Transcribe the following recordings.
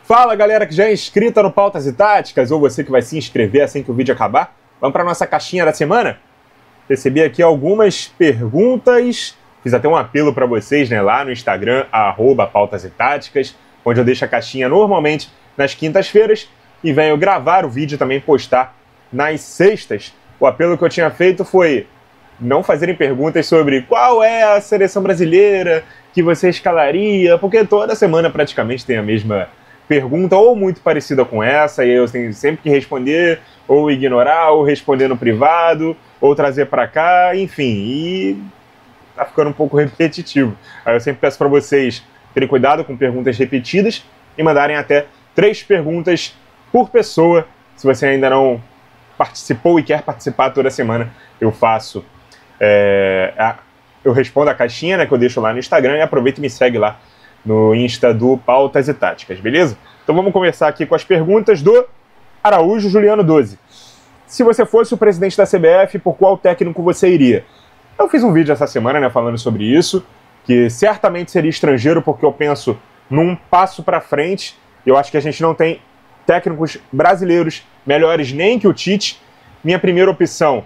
Fala galera que já é inscrita no Pautas e Táticas, ou você que vai se inscrever assim que o vídeo acabar. Vamos para nossa caixinha da semana? Recebi aqui algumas perguntas, fiz até um apelo para vocês, né, lá no Instagram, @Pautas e Táticas, onde eu deixo a caixinha normalmente nas quintas-feiras e venho gravar o vídeo e também postar nas sextas. O apelo que eu tinha feito foi não fazerem perguntas sobre qual é a seleção brasileira que você escalaria, porque toda semana praticamente tem a mesma pergunta ou muito parecida com essa, e eu tenho sempre que responder, ou ignorar, ou responder no privado, ou trazer para cá, enfim, e tá ficando um pouco repetitivo. Aí eu sempre peço para vocês terem cuidado com perguntas repetidas e mandarem até 3 perguntas por pessoa. Se você ainda não participou e quer participar toda semana, eu faço. Eu respondo a caixinha, né, que eu deixo lá no Instagram, e aproveita e me segue lá no Insta do Pautas e Táticas, beleza? Então vamos começar aqui com as perguntas do Araújo Juliano 12. Se você fosse o presidente da CBF, por qual técnico você iria? Eu fiz um vídeo essa semana, né, falando sobre isso, que certamente seria estrangeiro, porque eu penso num passo para frente. Eu acho que a gente não tem técnicos brasileiros melhores nem que o Tite. Minha primeira opção,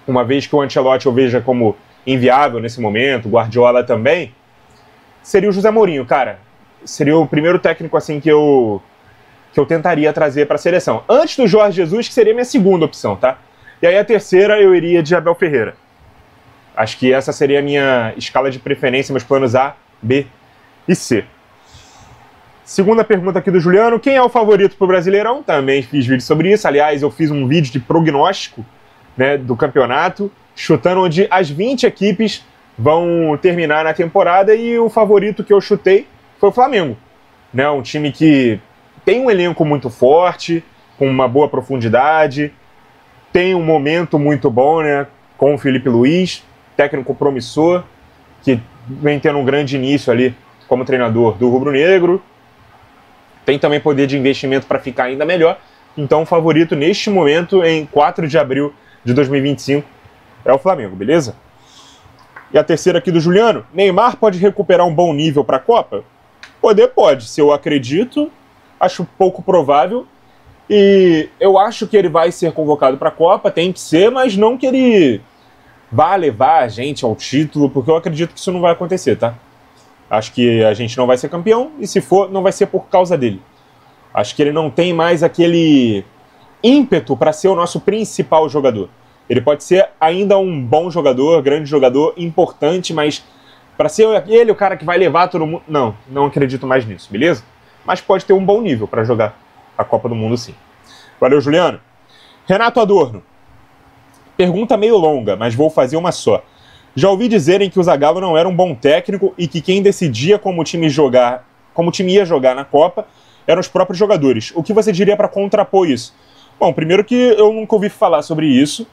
uma vez que o Ancelotti eu veja como inviável nesse momento, Guardiola também, seria o José Mourinho, cara. Seria o primeiro técnico assim que eu tentaria trazer para a seleção. Antes do Jorge Jesus, que seria minha segunda opção, tá? E aí a terceira eu iria de Abel Ferreira. Acho que essa seria a minha escala de preferência, meus planos A, B e C. Segunda pergunta aqui do Juliano. Quem é o favorito pro Brasileirão? Também fiz vídeo sobre isso. Aliás, eu fiz um vídeo de prognóstico, né, do campeonato, chutando onde as 20 equipes vão terminar na temporada, e o favorito que eu chutei foi o Flamengo, né? Um time que tem um elenco muito forte, com uma boa profundidade, tem um momento muito bom, né, com o Felipe Luiz, técnico promissor, que vem tendo um grande início ali como treinador do rubro-negro, tem também poder de investimento para ficar ainda melhor. Então o favorito neste momento, em 4 de abril de 2025, é o Flamengo, beleza? E a terceira aqui do Juliano. Neymar pode recuperar um bom nível para a Copa? Pode. Se eu acredito, acho pouco provável. E eu acho que ele vai ser convocado para a Copa, tem que ser, mas não que ele vá levar a gente ao título, porque eu acredito que isso não vai acontecer, tá? Acho que a gente não vai ser campeão, e se for, não vai ser por causa dele. Acho que ele não tem mais aquele ímpeto para ser o nosso principal jogador. Ele pode ser ainda um bom jogador, grande jogador, importante, mas para ser ele o cara que vai levar todo mundo... Não acredito mais nisso, beleza? Mas pode ter um bom nível para jogar a Copa do Mundo, sim. Valeu, Juliano. Renato Adorno. Pergunta meio longa, mas vou fazer uma só. Já ouvi dizerem que o Zagallo não era um bom técnico e que quem decidia como o time ia jogar na Copa eram os próprios jogadores. O que você diria para contrapor isso? Bom, primeiro que eu nunca ouvi falar sobre isso.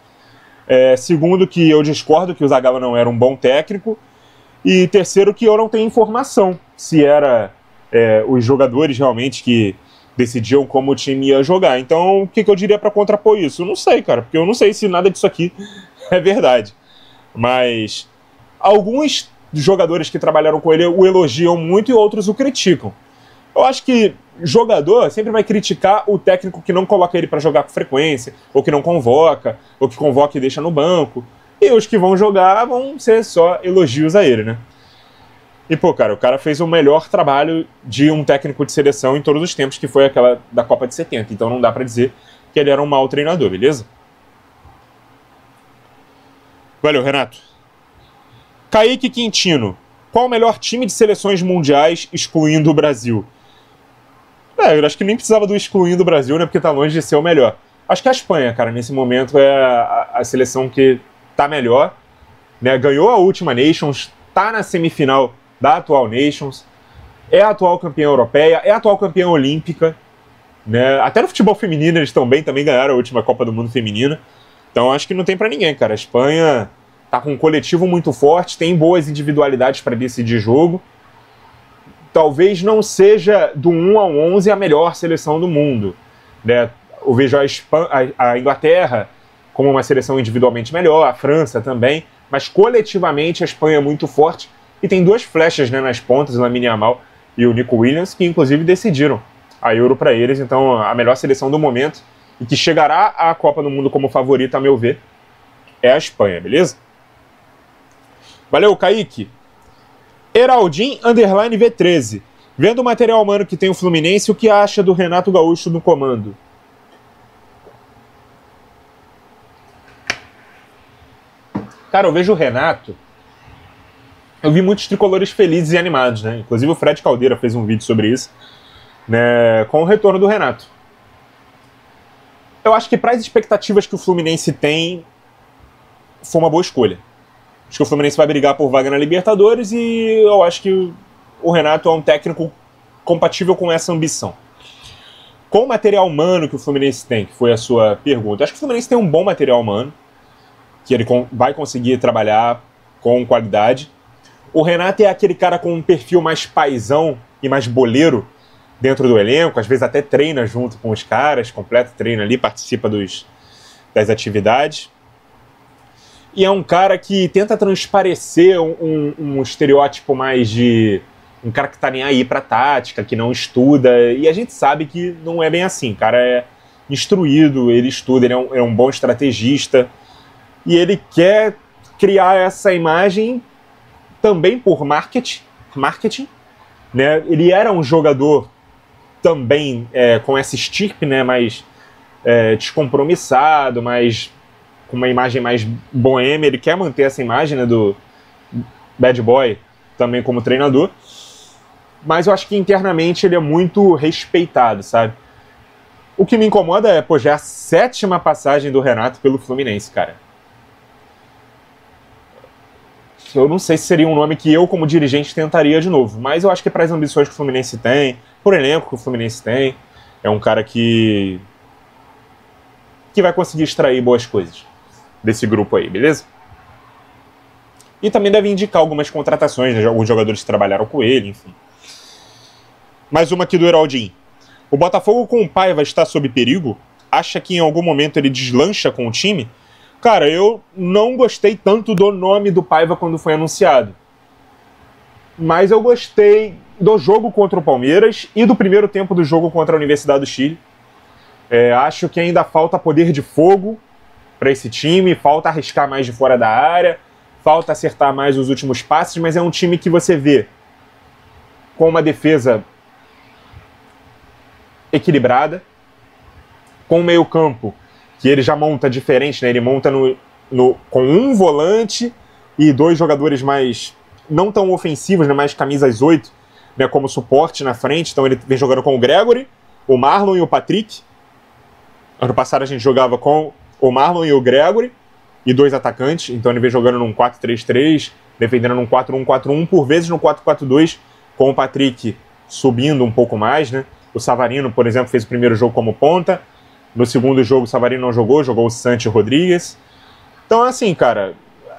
Segundo, que eu discordo que o Zagallo não era um bom técnico. E terceiro, que eu não tenho informação se era os jogadores realmente que decidiam como o time ia jogar. Então, o que eu diria para contrapor isso? Eu não sei, cara, porque eu não sei se nada disso aqui é verdade. Mas alguns jogadores que trabalharam com ele o elogiam muito e outros o criticam. Eu acho que jogador sempre vai criticar o técnico que não coloca ele para jogar com frequência, ou que não convoca, ou que convoca e deixa no banco. E os que vão jogar vão ser só elogios a ele, né? E, pô, cara, o cara fez o melhor trabalho de um técnico de seleção em todos os tempos, que foi aquela da Copa de 70. Então não dá pra dizer que ele era um mau treinador, beleza? Valeu, Renato. Kaique Quintino. Qual o melhor time de seleções mundiais excluindo o Brasil? Eu acho que nem precisava do excluindo o Brasil, né? Porque tá longe de ser o melhor. Acho que a Espanha, cara, nesse momento é a seleção que tá melhor, né? Ganhou a última Nations, tá na semifinal da atual Nations, é a atual campeã europeia, é a atual campeã olímpica, né? Até no futebol feminino eles estão bem, também ganharam a última Copa do Mundo feminina. Então acho que não tem pra ninguém, cara. A Espanha tá com um coletivo muito forte, tem boas individualidades para decidir jogo. Talvez não seja do 1 ao 11 a melhor seleção do mundo, né? Eu vejo a Inglaterra como uma seleção individualmente melhor, a França também, mas coletivamente a Espanha é muito forte e tem 2 flechas, né, nas pontas, o Lamine Yamal e o Nico Williams, que inclusive decidiram a Euro para eles. Então, a melhor seleção do momento e que chegará à Copa do Mundo como favorita, a meu ver, é a Espanha, beleza? Valeu, Kaique. Heraldin_V13. Vendo o material humano que tem o Fluminense, o que acha do Renato Gaúcho no comando? Cara, eu vejo o Renato... Eu vi muitos tricolores felizes e animados, né? Inclusive o Fred Caldeira fez um vídeo sobre isso, né? Com o retorno do Renato. Eu acho que para as expectativas que o Fluminense tem, foi uma boa escolha. Acho que o Fluminense vai brigar por vaga na Libertadores e eu acho que o Renato é um técnico compatível com essa ambição. Com o material humano que o Fluminense tem, que foi a sua pergunta, acho que o Fluminense tem um bom material humano, que ele vai conseguir trabalhar com qualidade. O Renato é aquele cara com um perfil mais paizão e mais boleiro dentro do elenco, às vezes até treina junto com os caras, completa treino ali, participa das atividades. E é um cara que tenta transparecer um estereótipo mais de um cara que tá nem aí pra tática, que não estuda, e a gente sabe que não é bem assim. O cara é instruído, ele estuda, ele é um bom estrategista, e ele quer criar essa imagem também por marketing, né? Ele era um jogador também com essa estirpe, né? Mais descompromissado, mais com uma imagem mais boêmia. Ele quer manter essa imagem, né, do bad boy também como treinador, mas eu acho que internamente ele é muito respeitado, sabe? O que me incomoda é, já é a 7ª passagem do Renato pelo Fluminense, cara. Eu não sei se seria um nome que eu, como dirigente, tentaria de novo. Mas eu acho que para as ambições que o Fluminense tem, por elenco que o Fluminense tem, é um cara que vai conseguir extrair boas coisas desse grupo aí, beleza? E também deve indicar algumas contratações, né? Alguns jogadores que trabalharam com ele, enfim. Mais uma aqui do Heraldin. O Botafogo com o Paiva está sob perigo? Acha que em algum momento ele deslancha com o time? Cara, eu não gostei tanto do nome do Paiva quando foi anunciado. Mas eu gostei do jogo contra o Palmeiras e do primeiro tempo do jogo contra a Universidade do Chile. Acho que ainda falta poder de fogo para esse time, falta arriscar mais de fora da área, falta acertar mais os últimos passes, mas é um time que você vê com uma defesa equilibrada, com o meio-campo que ele já monta diferente, né? Ele monta com um volante e 2 jogadores mais não tão ofensivos, né? Mais camisas 8, né? Como suporte na frente. Então ele vem jogando com o Gregory, o Marlon e o Patrick. Ano passado a gente jogava com o Marlon e o Gregory e 2 atacantes. Então ele vem jogando num 4-3-3, defendendo num 4-1-4-1, por vezes no 4-4-2, com o Patrick subindo um pouco mais, né? O Savarino, por exemplo, fez o primeiro jogo como ponta. No segundo jogo, o Savarino não jogou o Santi Rodrigues. Então, assim, cara,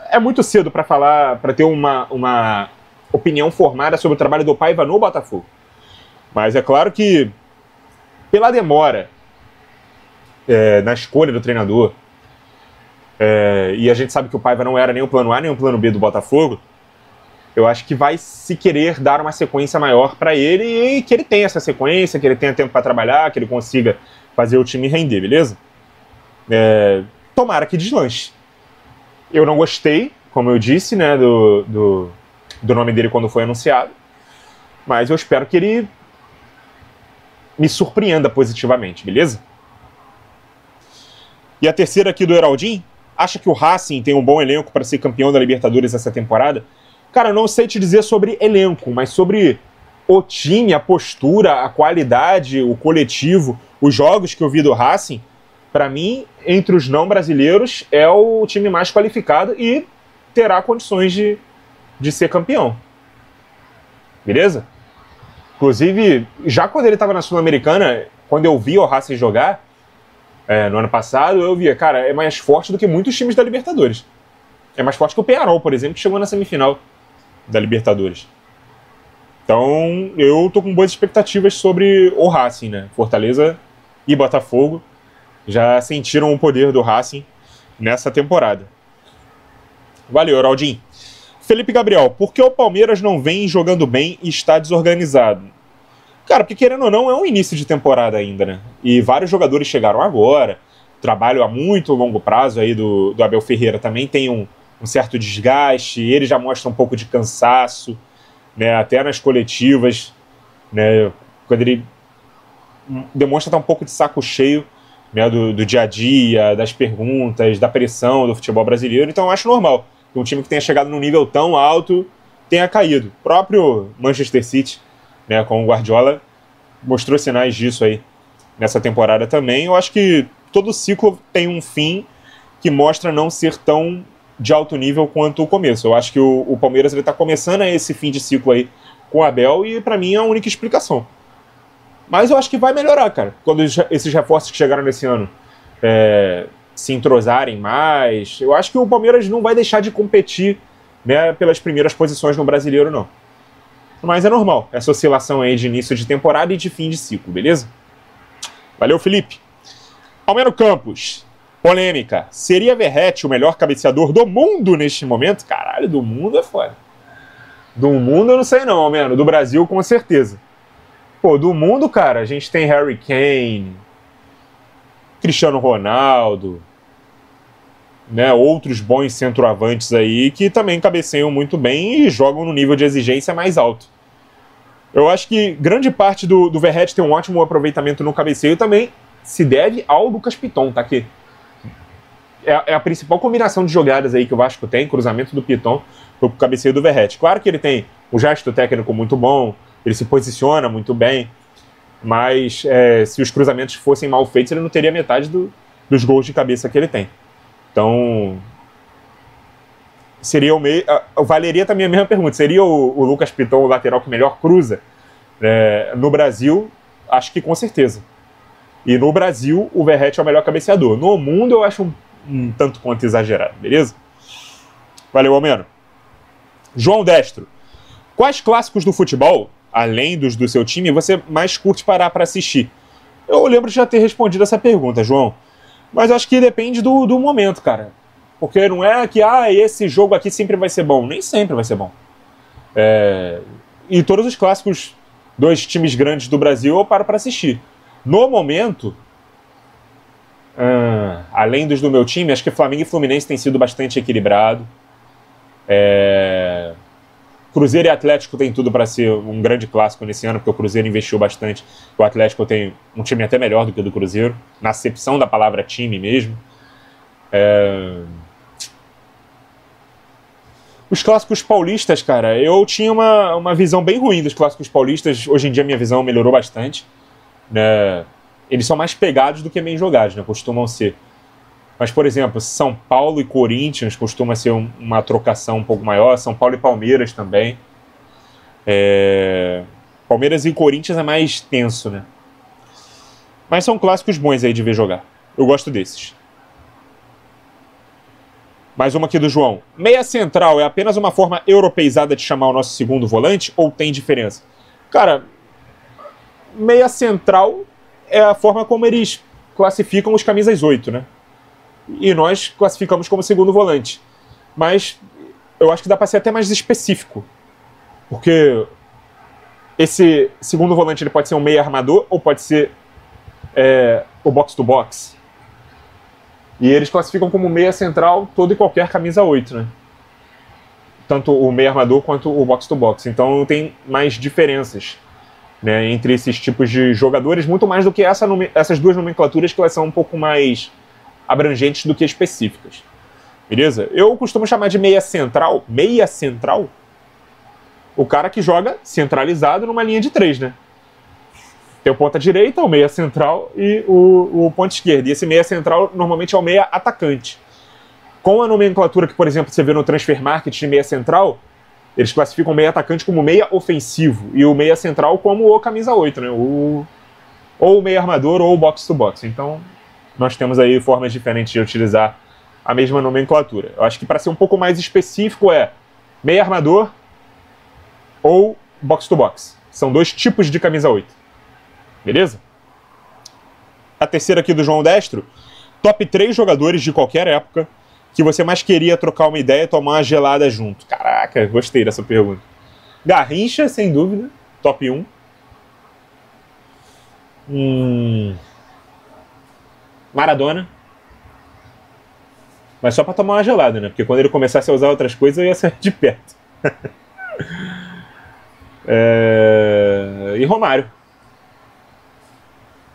é muito cedo para falar, para ter uma opinião formada sobre o trabalho do Paiva no Botafogo. Mas é claro que, pela demora na escolha do treinador, e a gente sabe que o Paiva não era nem o plano A nem o plano B do Botafogo, eu acho que vai se querer dar uma sequência maior para ele e que ele tenha essa sequência, que ele tenha tempo para trabalhar, que ele consiga fazer o time render, beleza? Tomara que deslanche. Eu não gostei, como eu disse, né, do nome dele quando foi anunciado, mas eu espero que ele me surpreenda positivamente, beleza? E a terceira aqui do Heraldin, acha que o Racing tem um bom elenco para ser campeão da Libertadores essa temporada? Cara, eu não sei te dizer sobre elenco, mas sobre o time, a postura, a qualidade, o coletivo, os jogos que eu vi do Racing, para mim, entre os não brasileiros, é o time mais qualificado e terá condições de ser campeão. Beleza? Inclusive, já quando ele estava na Sul-Americana, quando eu vi o Racing jogar, no ano passado, eu via, cara, é mais forte do que muitos times da Libertadores. É mais forte que o Peñarol, por exemplo, que chegou na semifinal da Libertadores. Então, eu tô com boas expectativas sobre o Racing, né? Fortaleza e Botafogo já sentiram o poder do Racing nessa temporada. Valeu, Heraldin. Felipe Gabriel, por que o Palmeiras não vem jogando bem e está desorganizado? Cara, porque querendo ou não, é um início de temporada ainda, né? E vários jogadores chegaram agora, trabalho a muito longo prazo aí do Abel Ferreira também tem um certo desgaste, ele já mostra um pouco de cansaço, né? Até nas coletivas, né? Quando ele demonstra estar um pouco de saco cheio, né? do dia a dia, das perguntas, da pressão do futebol brasileiro. Então eu acho normal que um time que tenha chegado num nível tão alto tenha caído. O próprio Manchester City, né, com o Guardiola, mostrou sinais disso aí nessa temporada também. Eu acho que todo ciclo tem um fim que mostra não ser tão de alto nível quanto o começo. Eu acho que o Palmeiras está começando esse fim de ciclo aí com o Abel e para mim é a única explicação. Mas eu acho que vai melhorar, cara, quando esses reforços que chegaram nesse ano se entrosarem mais. Eu acho que o Palmeiras não vai deixar de competir, né, pelas primeiras posições no Brasileiro, não. Mas é normal, essa oscilação aí de início de temporada e de fim de ciclo, beleza? Valeu, Felipe. Almeno Campos, polêmica. Seria Verratti o melhor cabeceador do mundo neste momento? Caralho, do mundo é foda. Do mundo eu não sei não, Almeno. Do Brasil, com certeza. Pô, do mundo, cara, a gente tem Harry Kane, Cristiano Ronaldo, né, outros bons centroavantes aí que também cabeceiam muito bem e jogam no nível de exigência mais alto. Eu acho que grande parte do Verratti ter um ótimo aproveitamento no cabeceio também se deve ao Lucas Piton, tá aqui. É a principal combinação de jogadas aí que o Vasco tem, cruzamento do Piton pro cabeceio do Verratti. Claro que ele tem um gesto técnico muito bom, ele se posiciona muito bem, mas se os cruzamentos fossem mal feitos, ele não teria metade dos gols de cabeça que ele tem. Então, seria o meio. Valeria também a mesma pergunta. Seria o Lucas Piton o lateral que melhor cruza? No Brasil, acho que com certeza. E no Brasil, o Verratti é o melhor cabeceador. No mundo, eu acho um tanto quanto exagerado, beleza? Valeu, Almeno. João Destro. Quais clássicos do futebol, além dos do seu time, você mais curte parar para assistir? Eu lembro de já ter respondido essa pergunta, João. Mas acho que depende do momento, cara. Porque não é que esse jogo aqui sempre vai ser bom. Nem sempre vai ser bom. E todos os clássicos dos times grandes do Brasil eu paro para assistir. No momento, além dos do meu time, acho que Flamengo e Fluminense têm sido bastante equilibrado. Cruzeiro e Atlético tem tudo para ser um grande clássico nesse ano, porque o Cruzeiro investiu bastante. O Atlético tem um time até melhor do que o do Cruzeiro, na acepção da palavra time mesmo. Os clássicos paulistas, cara, eu tinha uma visão bem ruim dos clássicos paulistas. Hoje em dia minha visão melhorou bastante, né? Eles são mais pegados do que bem jogados, né? Costumam ser. Mas, por exemplo, São Paulo e Corinthians costuma ser uma trocação um pouco maior. São Paulo e Palmeiras também. Palmeiras e Corinthians é mais tenso, né? Mas são clássicos bons aí de ver jogar. Eu gosto desses. Mais uma aqui do João. Meia central é apenas uma forma europeizada de chamar o nosso segundo volante ou tem diferença? Cara, meia central é a forma como eles classificam os camisas 8, né? E nós classificamos como segundo volante. Mas eu acho que dá para ser até mais específico. Porque esse segundo volante ele pode ser um meia armador ou pode ser o box-to-box. E eles classificam como meia central todo e qualquer camisa 8, né? Tanto o meia armador quanto o box-to-box. Então tem mais diferenças, né, entre esses tipos de jogadores, muito mais do que essas duas nomenclaturas que elas são um pouco mais abrangentes do que específicas. Beleza? Eu costumo chamar de meia central, o cara que joga centralizado numa linha de 3, né? Tem o ponta direita, o meia central e o ponta esquerda. E esse meia central normalmente é o meia atacante. Com a nomenclatura que, por exemplo, você vê no Transfer Market de meia central, eles classificam o meia atacante como meia ofensivo e o meia central como o camisa 8, né? Ou o meia armador ou o box-to-box. Então, nós temos aí formas diferentes de utilizar a mesma nomenclatura. Eu acho que para ser um pouco mais específico meia armador ou box-to-box. São dois tipos de camisa 8. Beleza? A terceira aqui do João Destro. Top 3 jogadores de qualquer época que você mais queria trocar uma ideia e tomar uma gelada junto. Caraca, gostei dessa pergunta. Garrincha, sem dúvida. Top 1. Maradona. Mas só pra tomar uma gelada, né? Porque quando ele começasse a usar outras coisas, eu ia sair de perto. E Romário.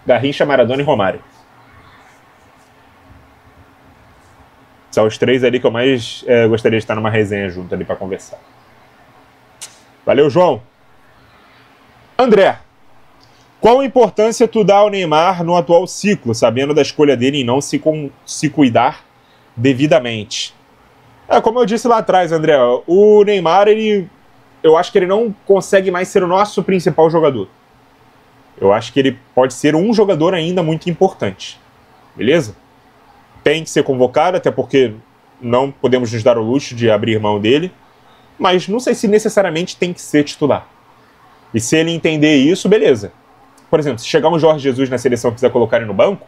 Garrincha, Maradona e Romário. São os três ali que eu mais gostaria de estar numa resenha junto ali pra conversar. Valeu, João. André, qual a importância tu dá ao Neymar no atual ciclo, sabendo da escolha dele em não se cuidar devidamente? Como eu disse lá atrás, André, o Neymar, eu acho que ele não consegue mais ser o nosso principal jogador. Eu acho que ele pode ser um jogador ainda muito importante. Beleza? Tem que ser convocado, até porque não podemos nos dar o luxo de abrir mão dele. Mas não sei se necessariamente tem que ser titular. E se ele entender isso, beleza. Por exemplo, se chegar um Jorge Jesus na seleção e quiser colocar ele no banco,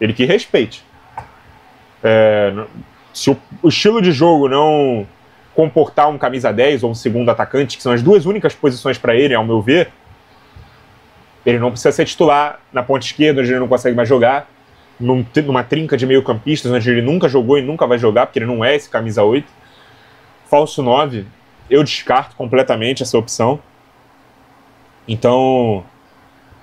ele que respeite. Se o estilo de jogo não comportar um camisa 10 ou um segundo atacante, que são as duas únicas posições para ele, ao meu ver, ele não precisa ser titular na ponta esquerda, onde ele não consegue mais jogar, numa trinca de meio-campistas, onde ele nunca jogou e nunca vai jogar, porque ele não é esse camisa 8. Falso 9, eu descarto completamente essa opção. Então,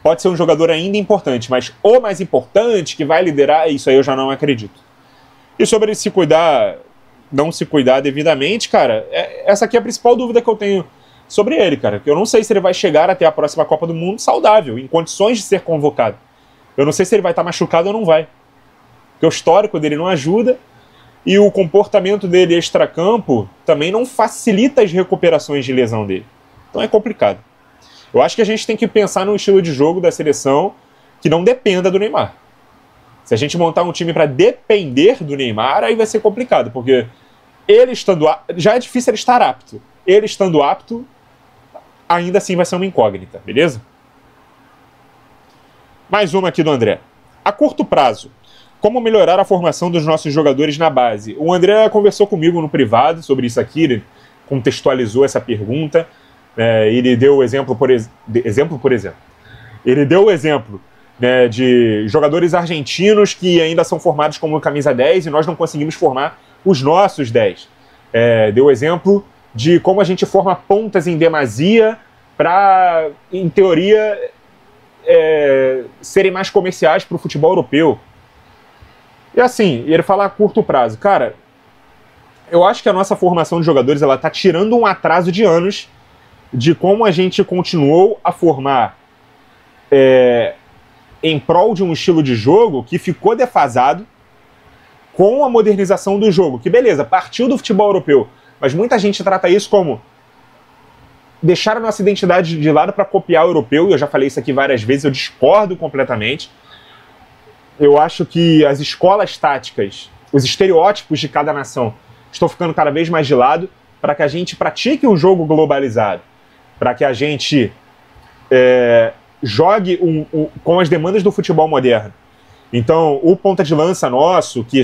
pode ser um jogador ainda importante, mas o mais importante, que vai liderar, isso aí eu já não acredito. E sobre ele se cuidar, não se cuidar devidamente, cara, essa aqui é a principal dúvida que eu tenho sobre ele, cara. Eu não sei se ele vai chegar até a próxima Copa do Mundo saudável, em condições de ser convocado. Eu não sei se ele vai estar machucado ou não vai. Porque o histórico dele não ajuda e o comportamento dele extracampo também não facilita as recuperações de lesão dele. Então é complicado. Eu acho que a gente tem que pensar num estilo de jogo da seleção que não dependa do Neymar. Se a gente montar um time para depender do Neymar, aí vai ser complicado, porque ele estando já é difícil ele estar apto. Ele estando apto, ainda assim vai ser uma incógnita, beleza? Mais uma aqui do André. A curto prazo, como melhorar a formação dos nossos jogadores na base? O André conversou comigo no privado sobre isso aqui, ele contextualizou essa pergunta. Ele deu o exemplo, por exemplo. Ele deu o exemplo, né, de jogadores argentinos que ainda são formados como camisa 10 e nós não conseguimos formar os nossos 10. Deu o exemplo de como a gente forma pontas em demasia para, em teoria, serem mais comerciais para o futebol europeu. E assim, ele fala a curto prazo. Cara, eu acho que a nossa formação de jogadores ela está tirando um atraso de anos de como a gente continuou a formar em prol de um estilo de jogo que ficou defasado com a modernização do jogo. Que beleza, partiu do futebol europeu, mas muita gente trata isso como deixar a nossa identidade de lado para copiar o europeu, e eu já falei isso aqui várias vezes, eu discordo completamente. Eu acho que as escolas táticas, os estereótipos de cada nação estão ficando cada vez mais de lado para que a gente pratique um jogo globalizado, para que a gente jogue com as demandas do futebol moderno. Então, o ponta de lança nosso, que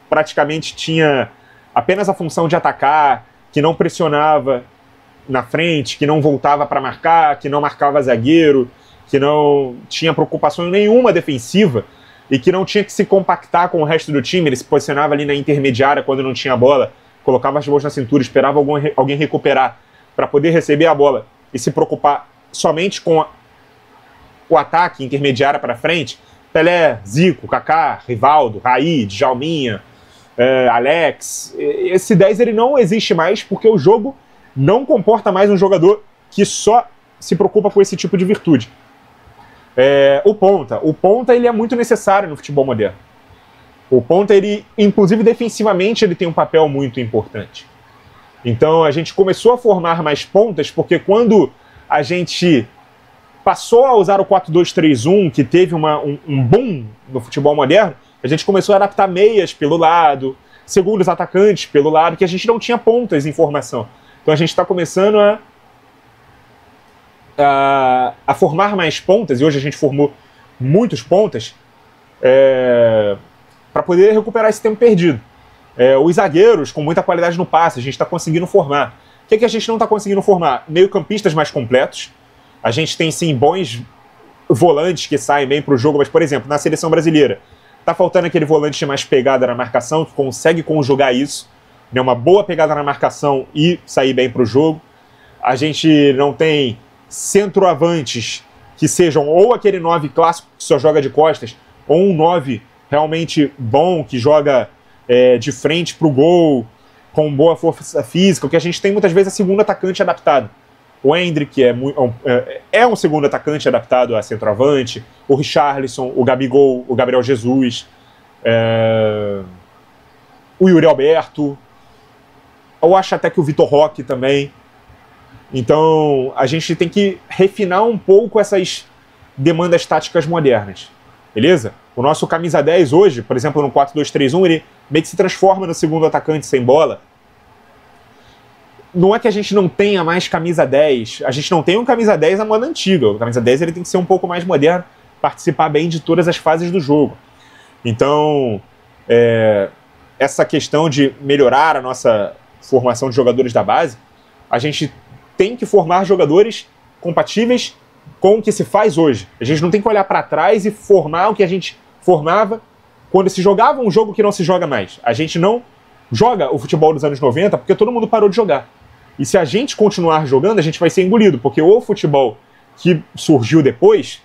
praticamente tinha apenas a função de atacar, que não pressionava na frente, que não voltava para marcar, que não marcava zagueiro, que não tinha preocupação nenhuma defensiva e que não tinha que se compactar com o resto do time. Ele se posicionava ali na intermediária quando não tinha bola, colocava as mãos na cintura, esperava alguém recuperar para poder receber a bola e se preocupar somente com o ataque intermediária para frente. Pelé, Zico, Kaká, Rivaldo, Raí, Djalminha, Alex. Esse 10 ele não existe mais porque o jogo não comporta mais um jogador que só se preocupa com esse tipo de virtude. O ponta ele é muito necessário no futebol moderno. O ponta, ele, inclusive defensivamente, ele tem um papel muito importante. Então a gente começou a formar mais pontas porque quando a gente passou a usar o 4-2-3-1, que teve um boom no futebol moderno, a gente começou a adaptar meias pelo lado, segundos atacantes pelo lado, que a gente não tinha pontas em formação. Então a gente está começando a formar mais pontas, e hoje a gente formou muitos pontas, para poder recuperar esse tempo perdido. Os zagueiros com muita qualidade no passe, a gente está conseguindo formar. O que a gente não está conseguindo formar? Meio-campistas mais completos. A gente tem sim bons volantes que saem bem para o jogo, mas, por exemplo, na seleção brasileira, tá faltando aquele volante mais pegada na marcação, que consegue conjugar isso, né, uma boa pegada na marcação e sair bem para o jogo. A gente não tem centroavantes que sejam ou aquele 9 clássico que só joga de costas, ou um 9 realmente bom, que joga de frente para o gol, com boa força física. O que a gente tem muitas vezes é segundo atacante adaptado. O Endrick é um segundo atacante adaptado a centroavante, o Richarlison, o Gabigol, o Gabriel Jesus, o Yuri Alberto, eu acho até que o Vitor Roque também. Então a gente tem que refinar um pouco essas demandas táticas modernas, beleza? O nosso camisa 10 hoje, por exemplo, no 4-2-3-1, ele meio que se transforma no segundo atacante sem bola. Não é que a gente não tenha mais camisa 10, a gente não tem um camisa 10 à moda antiga. O camisa 10 ele tem que ser um pouco mais moderno, participar bem de todas as fases do jogo. Então, essa questão de melhorar a nossa formação de jogadores da base, a gente tem que formar jogadores compatíveis com o que se faz hoje. A gente não tem que olhar para trás e formar o que a gente formava quando se jogava um jogo que não se joga mais. A gente não joga o futebol dos anos 90 porque todo mundo parou de jogar. E se a gente continuar jogando, a gente vai ser engolido, porque o futebol que surgiu depois,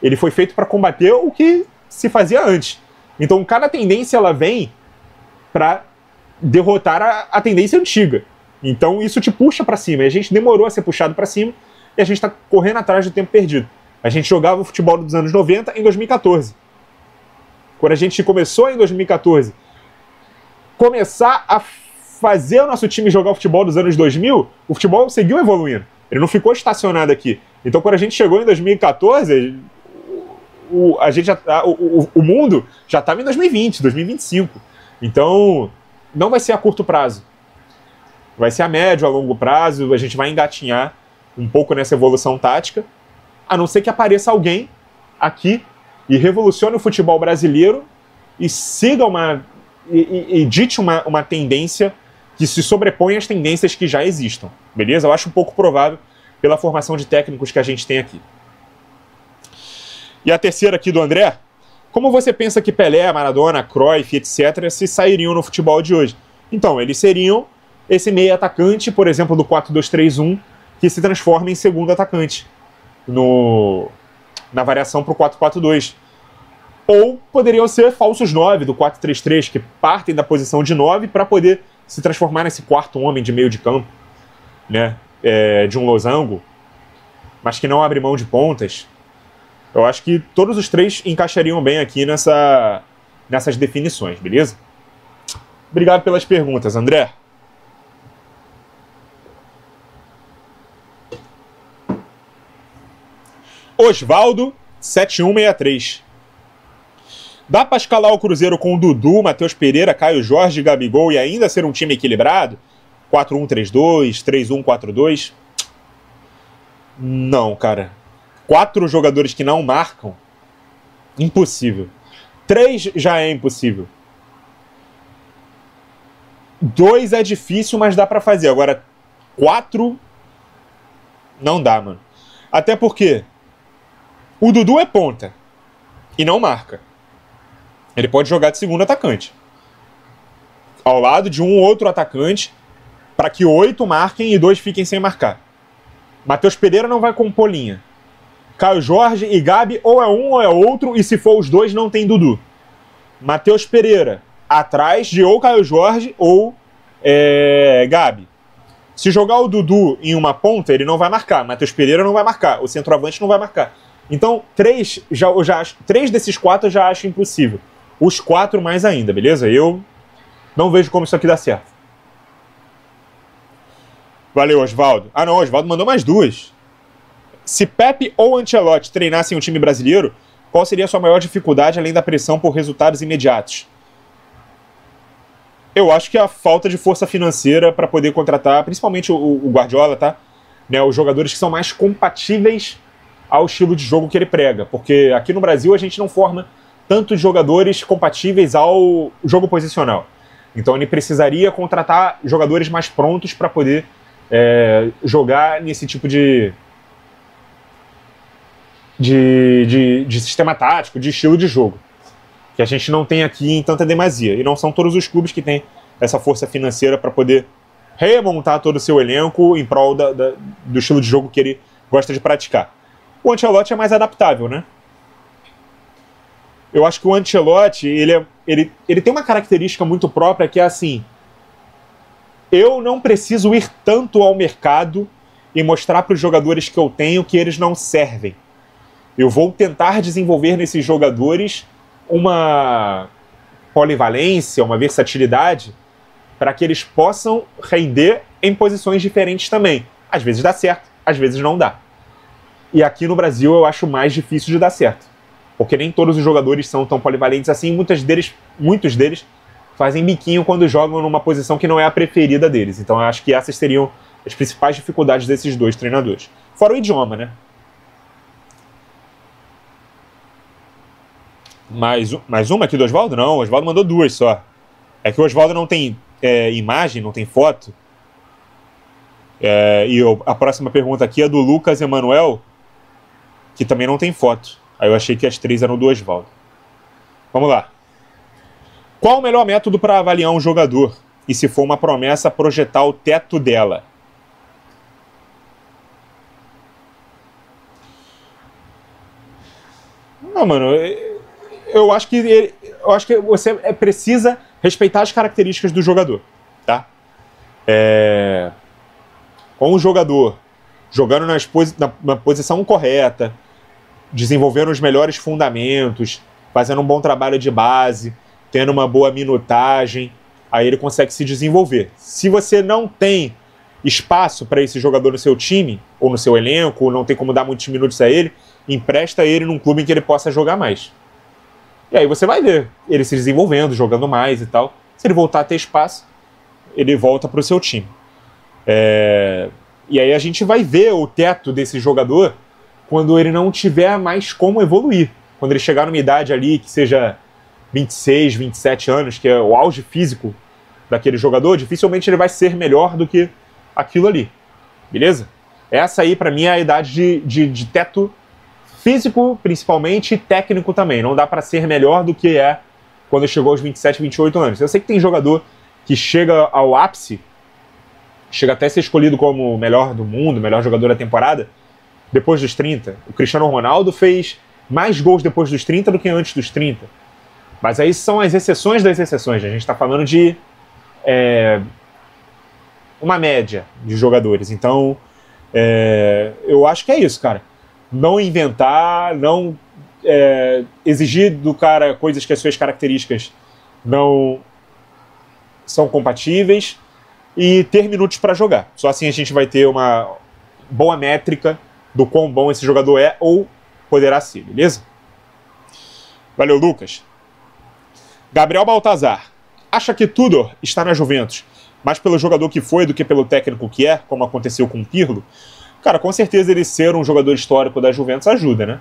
ele foi feito para combater o que se fazia antes. Então cada tendência ela vem para derrotar a tendência antiga. Então isso te puxa para cima. E a gente demorou a ser puxado para cima e a gente está correndo atrás do tempo perdido. A gente jogava o futebol dos anos 90 em 2014. Quando a gente começou em 2014, começar a fazer o nosso time jogar o futebol dos anos 2000, o futebol seguiu evoluindo. Ele não ficou estacionado aqui. Então quando a gente chegou em 2014, o mundo já estava em 2020, 2025. Então não vai ser a curto prazo. Vai ser a médio, a longo prazo. A gente vai engatinhar um pouco nessa evolução tática, a não ser que apareça alguém aqui e revolucione o futebol brasileiro e siga e dite uma tendência que se sobrepõe às tendências que já existam. Beleza? Eu acho um pouco provável pela formação de técnicos que a gente tem aqui. E a terceira aqui do André: como você pensa que Pelé, Maradona, Cruyff, etc. se sairiam no futebol de hoje? Então, eles seriam esse meio atacante, por exemplo, do 4-2-3-1, que se transforma em segundo atacante na variação para o 4-4-2. Ou poderiam ser falsos 9 do 4-3-3, que partem da posição de 9 para poder se transformar nesse quarto homem de meio de campo, né? De um losango, mas que não abre mão de pontas. Eu acho que todos os três encaixariam bem aqui nessas definições, beleza? Obrigado pelas perguntas, André. Osvaldo, 7163. Dá para escalar o Cruzeiro com o Dudu, Matheus Pereira, Caio Jorge, Gabigol e ainda ser um time equilibrado? 4-1-3-2, 3-1-4-2? Não, cara. 4 jogadores que não marcam? Impossível. 3 já é impossível. 2 é difícil, mas dá pra fazer. Agora, 4 não dá, mano. Até porque o Dudu é ponta e não marca. Ele pode jogar de segundo atacante, ao lado de um ou outro atacante, para que 8 marquem e 2 fiquem sem marcar. Matheus Pereira não vai compor linha. Caio Jorge e Gabi ou é um ou é outro, e se for os 2 não tem Dudu. Matheus Pereira atrás de ou Caio Jorge ou Gabi. Se jogar o Dudu em uma ponta, ele não vai marcar. Matheus Pereira não vai marcar. O centroavante não vai marcar. Então, 3 desses 4 eu já acho impossível. Os 4 mais ainda, beleza? Eu não vejo como isso aqui dá certo. Valeu, Osvaldo. Ah, não, Osvaldo mandou mais 2. Se Pepe ou Ancelotti treinassem o time brasileiro, qual seria a sua maior dificuldade além da pressão por resultados imediatos? Eu acho que a falta de força financeira para poder contratar, principalmente o Guardiola, tá? Né, os jogadores que são mais compatíveis ao estilo de jogo que ele prega. Porque aqui no Brasil a gente não forma tantos jogadores compatíveis ao jogo posicional. Então ele precisaria contratar jogadores mais prontos para poder jogar nesse tipo de de sistema tático, de estilo de jogo, que a gente não tem aqui em tanta demasia. E não são todos os clubes que têm essa força financeira para poder remontar todo o seu elenco em prol do estilo de jogo que ele gosta de praticar. O Ancelotti é mais adaptável, né? Eu acho que o Ancelotti, ele tem uma característica muito própria que é assim: eu não preciso ir tanto ao mercado e mostrar para os jogadores que eu tenho que eles não servem. Eu vou tentar desenvolver nesses jogadores uma polivalência, uma versatilidade, para que eles possam render em posições diferentes também. Às vezes dá certo, às vezes não dá. E aqui no Brasil eu acho mais difícil de dar certo, porque nem todos os jogadores são tão polivalentes assim. Muitos deles fazem biquinho quando jogam numa posição que não é a preferida deles. Então eu acho que essas seriam as principais dificuldades desses dois treinadores. Fora o idioma, né? Mais uma aqui do Oswaldo? Não, o Oswaldo mandou duas só. É que o Oswaldo não tem imagem, não tem foto. A próxima pergunta aqui é do Lucas Emanuel, que também não tem foto. Aí eu achei que as três eram do Oswaldo. Vamos lá. Qual o melhor método para avaliar um jogador? E se for uma promessa, projetar o teto dela? Não, mano, eu acho que você precisa respeitar as características do jogador, tá? Com o jogador jogando na posição correta, desenvolvendo os melhores fundamentos, fazendo um bom trabalho de base, tendo uma boa minutagem, aí ele consegue se desenvolver. Se você não tem espaço para esse jogador no seu time, ou no seu elenco, ou não tem como dar muitos minutos a ele, empresta ele num clube em que ele possa jogar mais. E aí você vai ver ele se desenvolvendo, jogando mais e tal. Se ele voltar a ter espaço, ele volta para o seu time. E aí a gente vai ver o teto desse jogador quando ele não tiver mais como evoluir. Quando ele chegar numa idade ali que seja 26, 27 anos, que é o auge físico daquele jogador, dificilmente ele vai ser melhor do que aquilo ali. Beleza? Essa aí, pra mim, é a idade de teto físico, principalmente, e técnico também. Não dá pra ser melhor do que é quando chegou aos 27, 28 anos. Eu sei que tem jogador que chega ao ápice, chega até a ser escolhido como o melhor do mundo, melhor jogador da temporada, depois dos 30. O Cristiano Ronaldo fez mais gols depois dos 30 do que antes dos 30. Mas aí são as exceções das exceções. A gente está falando de uma média de jogadores. Então, eu acho que é isso, cara. Não inventar, não exigir do cara coisas que as suas características não são compatíveis e ter minutos para jogar. Só assim a gente vai ter uma boa métrica do quão bom esse jogador é ou poderá ser, beleza? Valeu, Lucas. Gabriel Baltazar. Acha que Tudor está na Juventus mais pelo jogador que foi do que pelo técnico que é, como aconteceu com o Pirlo? Cara, com certeza ele ser um jogador histórico da Juventus ajuda, né?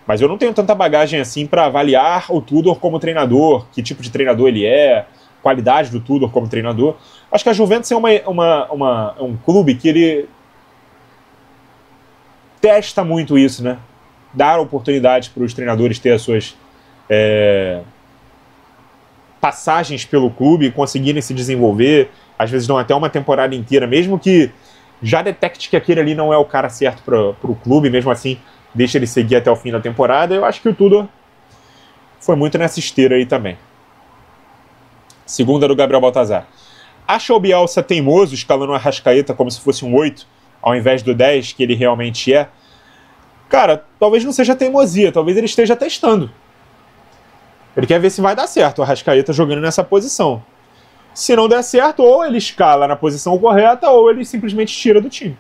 Mas eu não tenho tanta bagagem assim para avaliar o Tudor como treinador, que tipo de treinador ele é, qualidade do Tudor como treinador. Acho que a Juventus é um clube que ele testa muito isso, né? Dar oportunidade para os treinadores ter as suas passagens pelo clube e conseguirem se desenvolver. Às vezes dão até uma temporada inteira, mesmo que já detecte que aquele ali não é o cara certo para o clube, mesmo assim deixa ele seguir até o fim da temporada. Eu acho que o Tudor foi muito nessa esteira aí também. Segunda do Gabriel Baltazar. Acha o Bielsa teimoso escalando o Arrascaeta como se fosse um 8 ao invés do 10 que ele realmente é? Cara, talvez não seja teimosia, talvez ele esteja testando. Ele quer ver se vai dar certo o Arrascaeta jogando nessa posição. Se não der certo, ou ele escala na posição correta, ou ele simplesmente tira do time.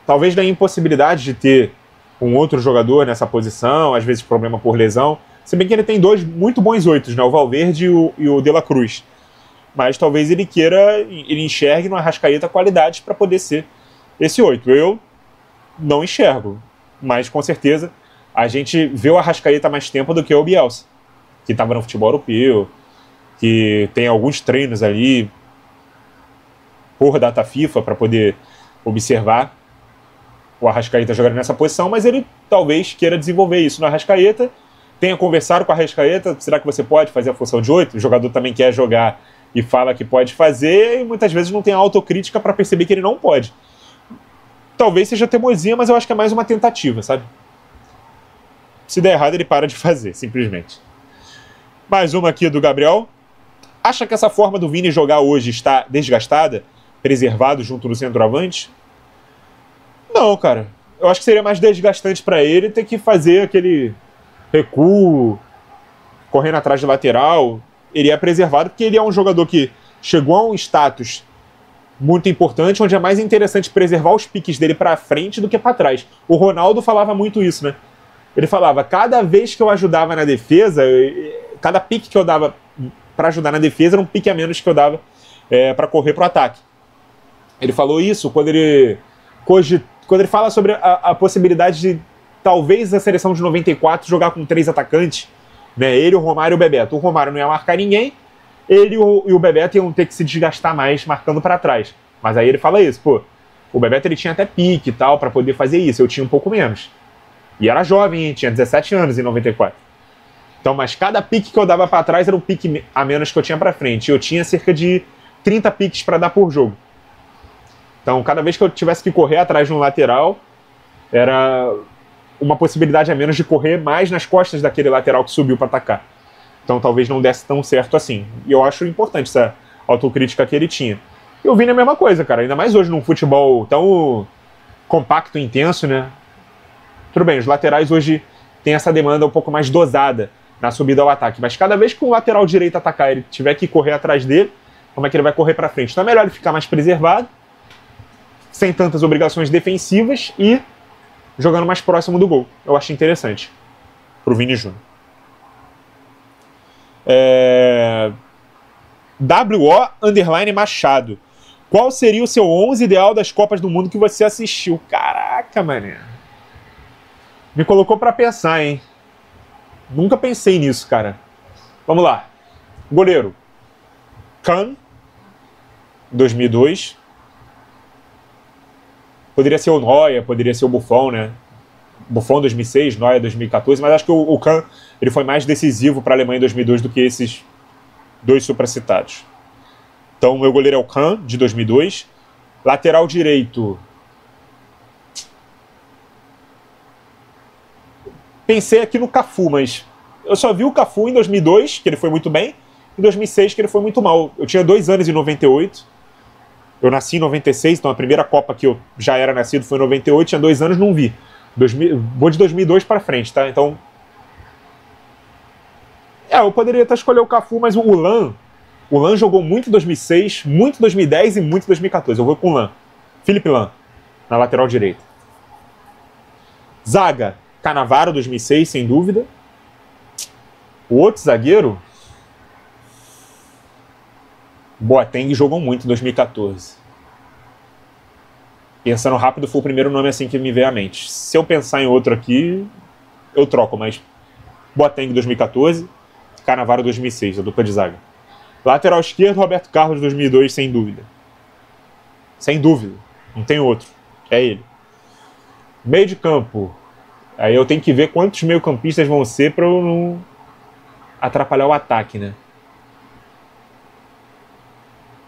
Talvez da impossibilidade de ter um outro jogador nessa posição, às vezes problema por lesão. Se bem que ele tem dois muito bons 8, né? O Valverde e o De La Cruz. Mas talvez ele enxergue no Arrascaeta qualidades para poder ser esse 8. Eu não enxergo, mas com certeza a gente vê o Arrascaeta mais tempo do que o Bielsa, que estava no futebol europeu, que tem alguns treinos ali por data FIFA para poder observar. o Arrascaeta jogar nessa posição, mas ele talvez queira desenvolver isso no Arrascaeta, tenha conversado com o Arrascaeta, será que você pode fazer a função de 8? O jogador também quer jogar e fala que pode fazer, e muitas vezes não tem a autocrítica para perceber que ele não pode. Talvez seja teimosia, mas eu acho que é mais uma tentativa, sabe? Se der errado, ele para de fazer, simplesmente. Mais uma aqui do Gabriel. Acha que essa forma do Vini jogar hoje está desgastada? Preservado junto do centroavante? Não, cara. Eu acho que seria mais desgastante para ele ter que fazer aquele recuo, correndo atrás de lateral. Ele é preservado porque ele é um jogador que chegou a um status muito importante, onde é mais interessante preservar os piques dele para frente do que para trás. O Ronaldo falava muito isso, né? Ele falava, cada vez que eu ajudava na defesa, cada pique que eu dava para ajudar na defesa era um pique a menos que eu dava para correr para o ataque. Ele falou isso quando ele fala sobre a possibilidade de talvez a seleção de 94 jogar com 3 atacantes, né? Ele, o Romário e o Bebeto. O Romário não ia marcar ninguém, ele e o Bebeto iam ter que se desgastar mais marcando para trás. Mas aí ele fala isso, pô, o Bebeto ele tinha até pique e tal para poder fazer isso, eu tinha um pouco menos. E era jovem, hein? Tinha 17 anos em 94. Então, mas cada pique que eu dava para trás era um pique a menos que eu tinha para frente. Eu tinha cerca de 30 piques para dar por jogo. Então, cada vez que eu tivesse que correr atrás de um lateral, era uma possibilidade a menos de correr mais nas costas daquele lateral que subiu para atacar. Então, talvez não desse tão certo assim. E eu acho importante essa autocrítica que ele tinha. E o Vini é a mesma coisa, cara. Ainda mais hoje num futebol tão compacto e intenso, né? Tudo bem, os laterais hoje têm essa demanda um pouco mais dosada na subida ao ataque. Mas cada vez que um lateral direito atacar, ele tiver que correr atrás dele, como é que ele vai correr para frente? Então é melhor ele ficar mais preservado, sem tantas obrigações defensivas e jogando mais próximo do gol. Eu acho interessante pro Vini Júnior. WO_Machado. Qual seria o seu 11 ideal das Copas do Mundo que você assistiu? Caraca, mané. Me colocou pra pensar, hein? Nunca pensei nisso, cara. Vamos lá. Goleiro. Kahn, 2002. Poderia ser o Neuer, poderia ser o Buffon, né? Buffon 2006, Neuer 2014, mas acho que o Kahn ele foi mais decisivo para a Alemanha em 2002 do que esses dois supracitados. Então, meu goleiro é o Kahn, de 2002. Lateral direito. Pensei aqui no Cafu, mas eu só vi o Cafu em 2002, que ele foi muito bem, e em 2006, que ele foi muito mal. Eu tinha 2 anos em 98. Eu nasci em 96, então a primeira Copa que eu já era nascido foi em 98, tinha 2 anos, não vi. Vou de 2002 para frente, tá? Então... eu poderia até escolher o Cafu, mas o Lan jogou muito em 2006, muito em 2010 e muito em 2014. Eu vou com o Lan. Felipe Lan, na lateral direita. Zaga, Cannavaro, 2006, sem dúvida. O outro zagueiro... Boateng jogou muito em 2014. Pensando rápido, foi o primeiro nome assim que me veio à mente. Se eu pensar em outro aqui, eu troco, mas Boateng 2014, Cannavaro 2006, a dupla de zaga. Lateral esquerdo, Roberto Carlos 2002, sem dúvida. Sem dúvida, não tem outro, é ele. Meio de campo, aí eu tenho que ver quantos meio-campistas vão ser para eu não atrapalhar o ataque, né?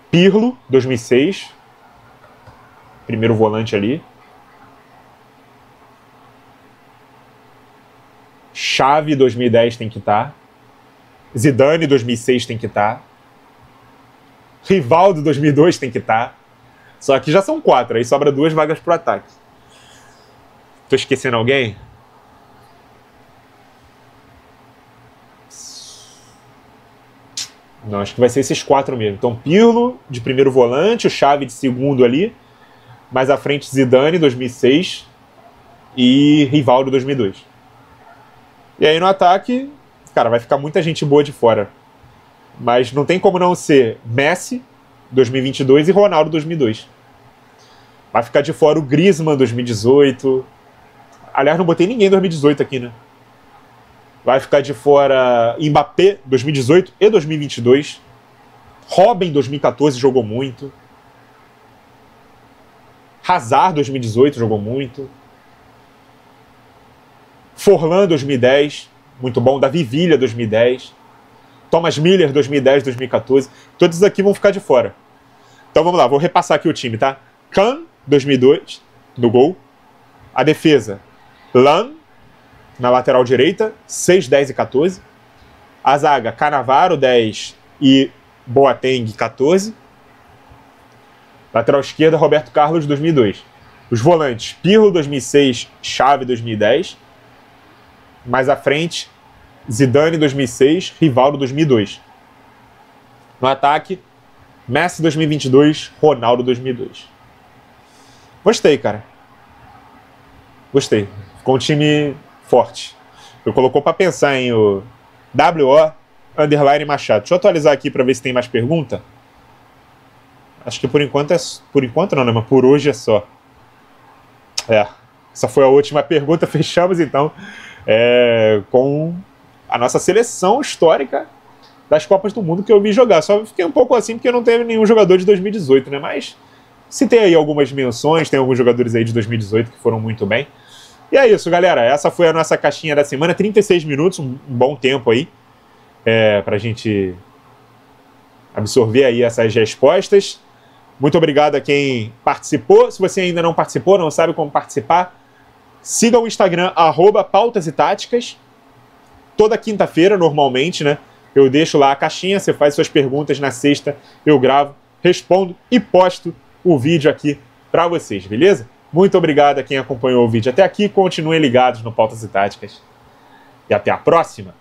Pirlo, 2006. Primeiro volante ali. Xavi, 2010 tem que estar. Zidane, 2006 tem que estar. Rivaldo, 2002 tem que estar. Só que já são 4, aí sobra 2 vagas pro ataque. Tô esquecendo alguém? Não, acho que vai ser esses 4 mesmo. Então, Pirlo, de primeiro volante, o Xavi de segundo ali. Mais à frente, Zidane, 2006. E Rivaldo, 2002. E aí, no ataque, cara, vai ficar muita gente boa de fora. Mas não tem como não ser Messi, 2022, e Ronaldo, 2002. Vai ficar de fora o Griezmann, 2018. Aliás, não botei ninguém em 2018 aqui, né? Vai ficar de fora Mbappé, 2018 e 2022. Robin, 2014, jogou muito. Hazard, 2018, jogou muito. Forlan 2010, muito bom. Davi Villa 2010. Thomas Miller 2010, 2014. Todos aqui vão ficar de fora. Então vamos lá, vou repassar aqui o time, tá? Kahn 2002, no gol. A defesa, Lan, na lateral direita, 6, 10 e 14. A zaga, Cannavaro, 10 e Boateng, 14. Lateral esquerda, Roberto Carlos, 2002. Os volantes, Pirlo, 2006, Xavi, 2010. Mais à frente, Zidane, 2006, Rivaldo, 2002. No ataque, Messi, 2022, Ronaldo, 2002. Gostei, cara. Gostei. Ficou um time forte. Eu colocou para pensar em o WO_Machado. Deixa eu atualizar aqui para ver se tem mais pergunta. Acho que por enquanto por enquanto não, né? Mas por hoje é só. Essa foi a última pergunta. Fechamos então com a nossa seleção histórica das Copas do Mundo que eu vi jogar. Só fiquei um pouco assim porque não teve nenhum jogador de 2018, né? Mas citei aí algumas menções, tem alguns jogadores aí de 2018 que foram muito bem. E é isso, galera. Essa foi a nossa caixinha da semana. 36 minutos, um bom tempo aí pra gente absorver aí essas respostas. Muito obrigado a quem participou. Se você ainda não participou, não sabe como participar, siga o Instagram, @pautas e táticas. Toda quinta-feira, normalmente, né? Eu deixo lá a caixinha, você faz suas perguntas na sexta, eu gravo, respondo e posto o vídeo aqui para vocês, beleza? Muito obrigado a quem acompanhou o vídeo até aqui. Continuem ligados no Pautas e Táticas. E até a próxima!